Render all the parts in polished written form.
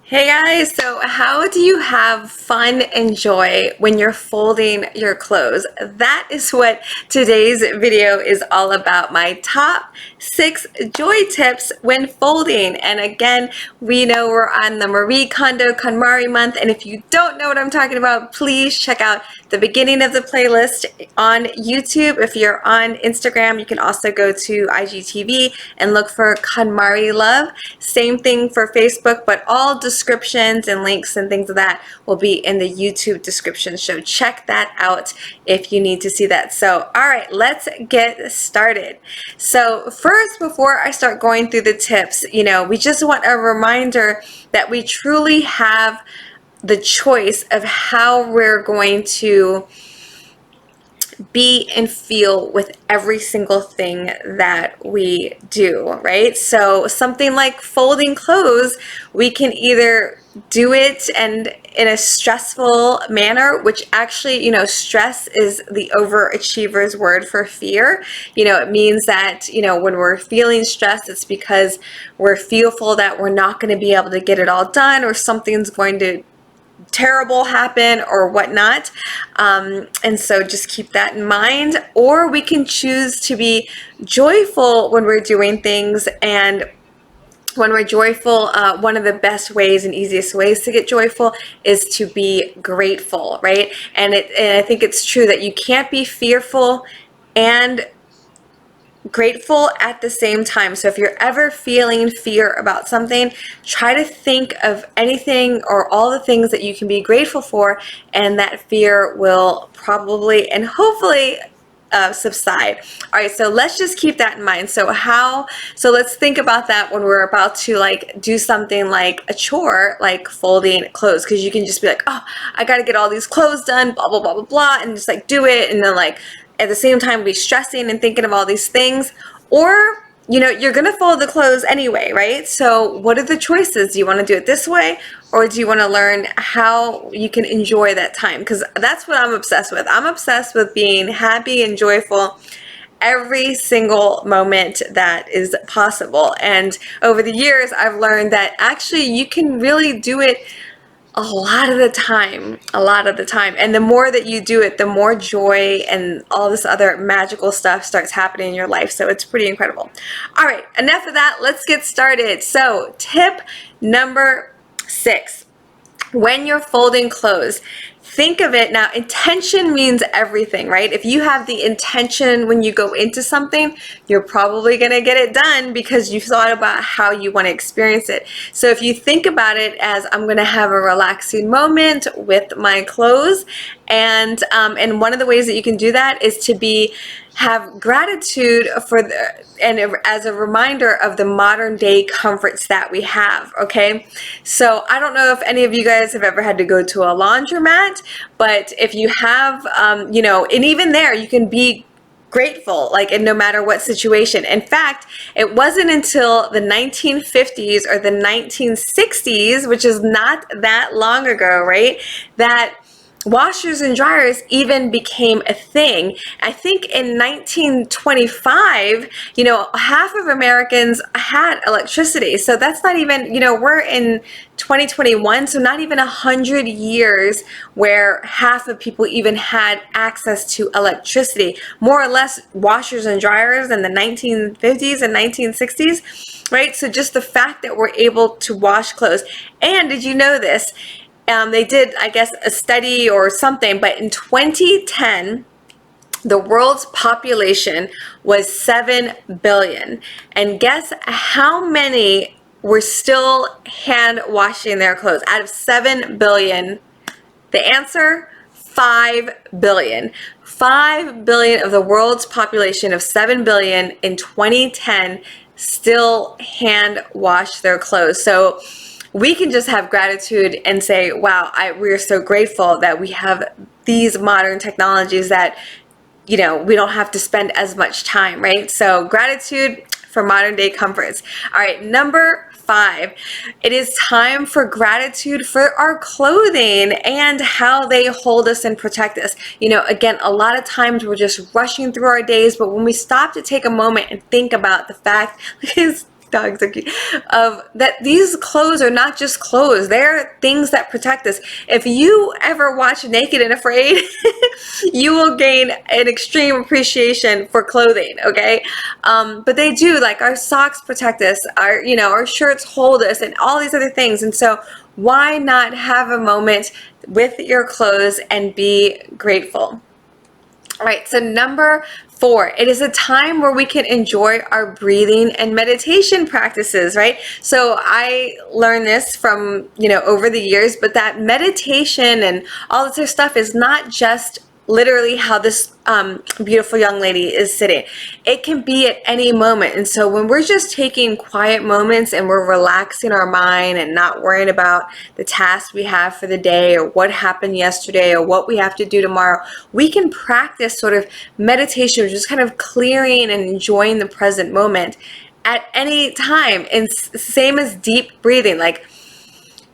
Hey guys, so how do you have fun and joy when you're folding your clothes? That is what today's video is all about, my top 6 joy tips when folding. And again, we know we're on the Marie Kondo KonMari month, and if you don't know what I'm talking about, please check out the beginning of the playlist on YouTube. If you're on Instagram, you can also go to IGTV and look for KonMari Love. Same thing for Facebook, but all descriptions and links and things of that will be in the YouTube description. So check that out if you need to see that. So, all right, let's get started. So first, before I start going through the tips, we just want a reminder that we truly have the choice of how we're going to be and feel with every single thing that we do, right? So something like folding clothes, we can either do it and in a stressful manner, which actually, stress is the overachiever's word for fear. It means that, when we're feeling stressed, it's because we're fearful that we're not going to be able to get it all done, or something's going to terrible happen or whatnot. And so just keep that in mind. Or we can choose to be joyful when we're doing things. And when we're joyful, one of the best ways and easiest ways to get joyful is to be grateful, right? And I think it's true that you can't be fearful and grateful at the same time. So if you're ever feeling fear about something, try to think of anything or all the things that you can be grateful for, and that fear will probably and hopefully subside. All right, so let's just keep that in mind. So let's think about that when we're about to do something like a chore, like folding clothes, because you can just be like, oh, I got to get all these clothes done, blah, blah, blah, blah, blah, and just do it. And then at the same time be stressing and thinking of all these things. Or you're gonna fold the clothes anyway, right? So what are the choices? Do you want to do it this way, or do you want to learn how you can enjoy that time? Because that's what I'm obsessed with. I'm obsessed with being happy and joyful every single moment that is possible. And over the years, I've learned that actually you can really do it a lot of the time. And the more that you do it, the more joy and all this other magical stuff starts happening in your life. So it's pretty incredible. All right, enough of that. Let's get started. So tip number 6, when you're folding clothes, think of it now. Intention means everything, right? If you have the intention when you go into something, you're probably going to get it done because you thought about how you want to experience it. So if you think about it as, I'm going to have a relaxing moment with my clothes, and one of the ways that you can do that is to have gratitude and as a reminder of the modern day comforts that we have. Okay, so I don't know if any of you guys have ever had to go to a laundromat, but if you have, and even there you can be grateful, and no matter what situation. In fact, it wasn't until the 1950s or the 1960s, which is not that long ago, right, that washers and dryers even became a thing. I think in 1925, half of Americans had electricity. So that's not even, we're in 2021, so not even 100 years where half of people even had access to electricity. More or less washers and dryers in the 1950s and 1960s, right? So just the fact that we're able to wash clothes. And did you know this? They did, I guess, a study or something, but in 2010, the world's population was 7 billion. And guess how many were still hand washing their clothes? Out of 7 billion, the answer, 5 billion. 5 billion of the world's population of 7 billion in 2010 still hand wash their clothes. So we can just have gratitude and say, wow, we're so grateful that we have these modern technologies that, we don't have to spend as much time, right? So gratitude for modern day comforts. All right, number 5, it is time for gratitude for our clothing and how they hold us and protect us. Again, a lot of times we're just rushing through our days, but when we stop to take a moment and think about the fact, Dogs are cute. That these clothes are not just clothes. They're things that protect us. If you ever watch Naked and Afraid, you will gain an extreme appreciation for clothing, okay? But they do, like our socks protect us, our shirts hold us, and all these other things. And so why not have a moment with your clothes and be grateful? All right, so number 4, it is a time where we can enjoy our breathing and meditation practices, right? So I learned this from, over the years, but that meditation and all this other stuff is not just literally how this beautiful young lady is sitting. It can be at any moment. And so when we're just taking quiet moments and we're relaxing our mind and not worrying about the tasks we have for the day or what happened yesterday or what we have to do tomorrow, we can practice sort of meditation, just kind of clearing and enjoying the present moment at any time. And same as deep breathing, like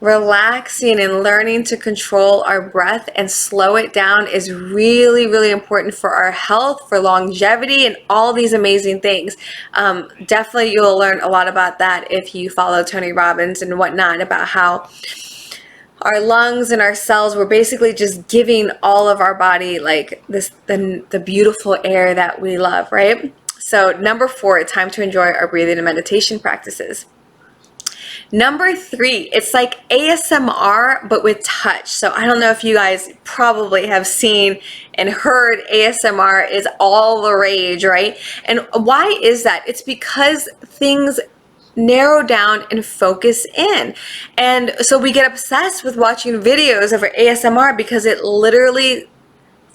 relaxing and learning to control our breath and slow it down is really, really important for our health, for longevity, and all these amazing things. Definitely you'll learn a lot about that if you follow Tony Robbins and whatnot, about how our lungs and our cells, we're basically just giving all of our body like this, the beautiful air that we love, right? So number 4, time to enjoy our breathing and meditation practices. Number 3, it's like ASMR, but with touch. So I don't know if you guys probably have seen and heard ASMR is all the rage, right? And why is that? It's because things narrow down and focus in. And so we get obsessed with watching videos of ASMR because it literally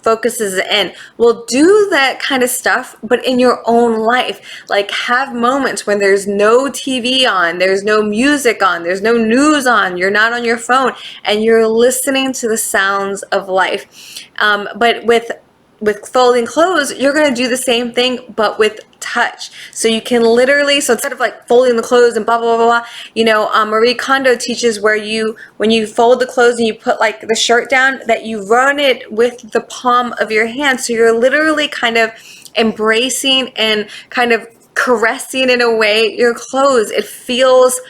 focuses in. Well, do that kind of stuff, but in your own life. Like have moments when there's no TV on, there's no music on, there's no news on, you're not on your phone, and you're listening to the sounds of life. But with folding clothes, you're going to do the same thing, but with touch. So you can literally, so instead of like folding the clothes and blah, blah, blah, blah, Marie Kondo teaches where when you fold the clothes and you put like the shirt down, that you run it with the palm of your hand. So you're literally kind of embracing and kind of caressing in a way your clothes. It feels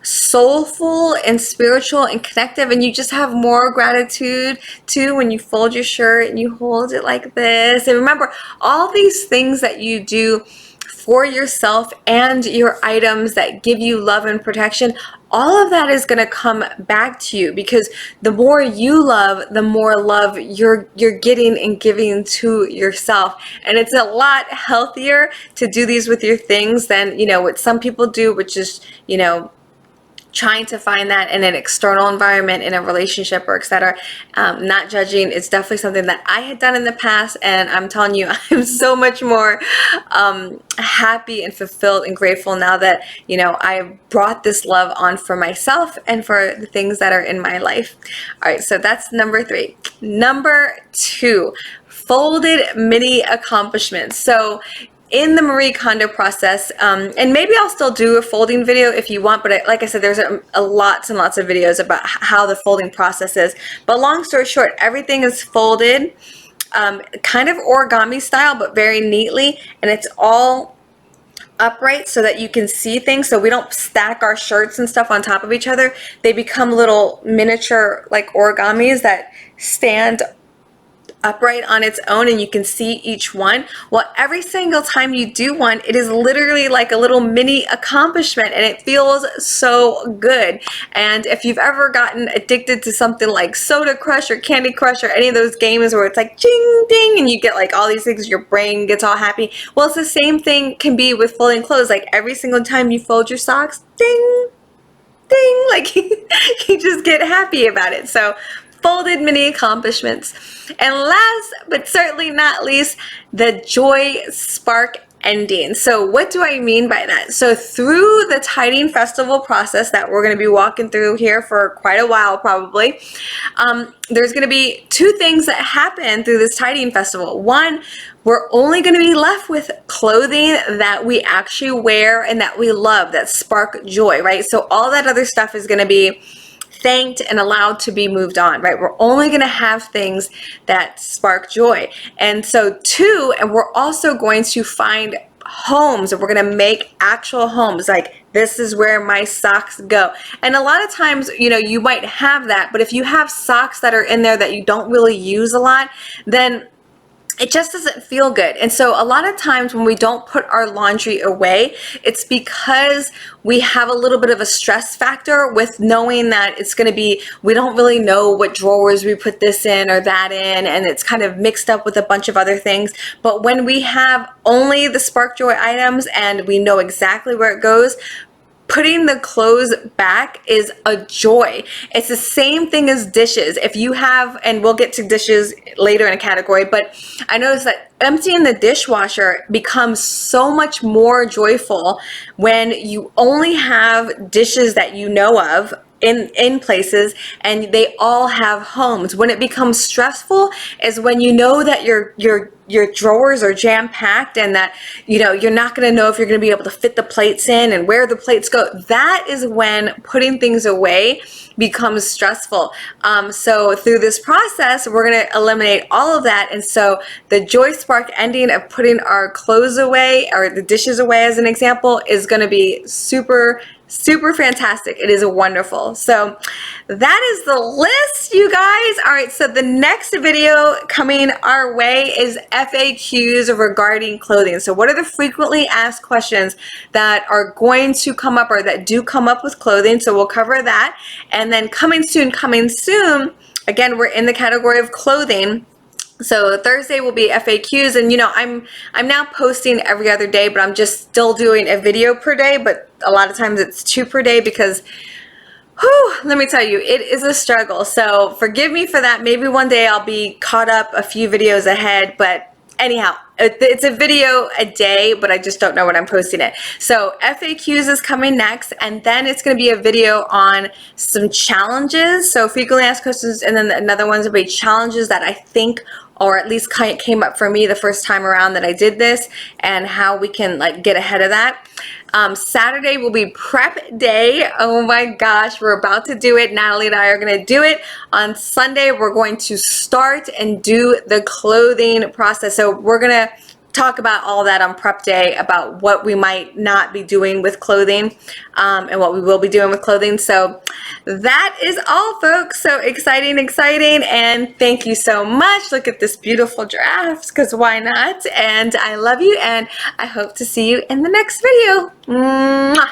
soulful and spiritual and connective, and you just have more gratitude too when you fold your shirt and you hold it like this. And remember, all these things that you do for yourself and your items that give you love and protection, all of that is going to come back to you, because the more you love, the more love you're getting and giving to yourself. And it's a lot healthier to do these with your things than what some people do, which is trying to find that in an external environment, in a relationship or etc. Not judging. It's definitely something that I had done in the past, and I'm telling you, I'm so much more happy and fulfilled and grateful now that I brought this love on for myself and for the things that are in my life. All right, so that's number 3. Number 2, folded mini accomplishments. So in the Marie Kondo process, and maybe I'll still do a folding video if you want, but like I said, there's lots and lots of videos about how the folding process is. But long story short, everything is folded, kind of origami style, but very neatly, and it's all upright so that you can see things. So we don't stack our shirts and stuff on top of each other. They become little miniature like origamis that stand upright on its own, and you can see each one. Well, every single time you do one, it is literally like a little mini accomplishment, and it feels so good. And if you've ever gotten addicted to something like Soda Crush or Candy Crush or any of those games where it's like ching ding and you get like all these things, your brain gets all happy. Well, it's the same thing can be with folding clothes. Like every single time you fold your socks, ding ding, like you just get happy about it. So folded mini accomplishments. And last but certainly not least, the joy spark ending. So what do I mean by that? So through the tidying festival process that we're going to be walking through here for quite a while probably, there's going to be 2 things that happen through this tidying festival. One, we're only going to be left with clothing that we actually wear and that we love, that spark joy, right? So all that other stuff is going to be thanked and allowed to be moved on, right? We're only going to have things that spark joy. And so 2, and we're also going to find homes, and we're going to make actual homes, like This is where my socks go. And a lot of times, you know, you might have that, but if you have socks that are in there that you don't really use a lot, then it just doesn't feel good. And so a lot of times when we don't put our laundry away, it's because we have a little bit of a stress factor with knowing that it's going to be, we don't really know what drawers we put this in or that in, and it's kind of mixed up with a bunch of other things. But when we have only the Spark Joy items and we know exactly where it goes, putting the clothes back is a joy. It's the same thing as dishes. If you have, and we'll get to dishes later in a category, but I noticed that emptying the dishwasher becomes so much more joyful when you only have dishes that you know of in places and they all have homes. When it becomes stressful is when you know that your drawers are jam-packed and that, you know, you're not going to know if you're going to be able to fit the plates in and where the plates go. That is when putting things away becomes stressful. So through this process, we're going to eliminate all of that. And so the Joy Spark ending of putting our clothes away or the dishes away as an example is going to be super fantastic. It is wonderful. So that is the list, you guys. All right, so the next video coming our way is FAQs regarding clothing. So what are the frequently asked questions that are going to come up or that do come up with clothing? So we'll cover that. And then coming soon, again, we're in the category of clothing. So Thursday will be FAQs, and you know, I'm now posting every other day, but I'm just still doing a video per day, but a lot of times it's 2 per day because whew, let me tell you, it is a struggle. So forgive me for that. Maybe one day I'll be caught up a few videos ahead, but anyhow, it's a video a day, but I just don't know when I'm posting it. So FAQs is coming next, and then it's going to be a video on some challenges. So frequently asked questions, and then another one's going to be challenges that I think, or at least kind of came up for me the first time around that I did this, and how we can like get ahead of that. Saturday will be prep day. Oh my gosh, we're about to do it. Natalie and I are going to do it. On Sunday, we're going to start and do the clothing process. So we're going to talk about all that on prep day, about what we might not be doing with clothing and what we will be doing with clothing. So that is all, folks. So exciting, and thank you so much. Look at this beautiful draft, because why not? And I love you, and I hope to see you in the next video. Mwah.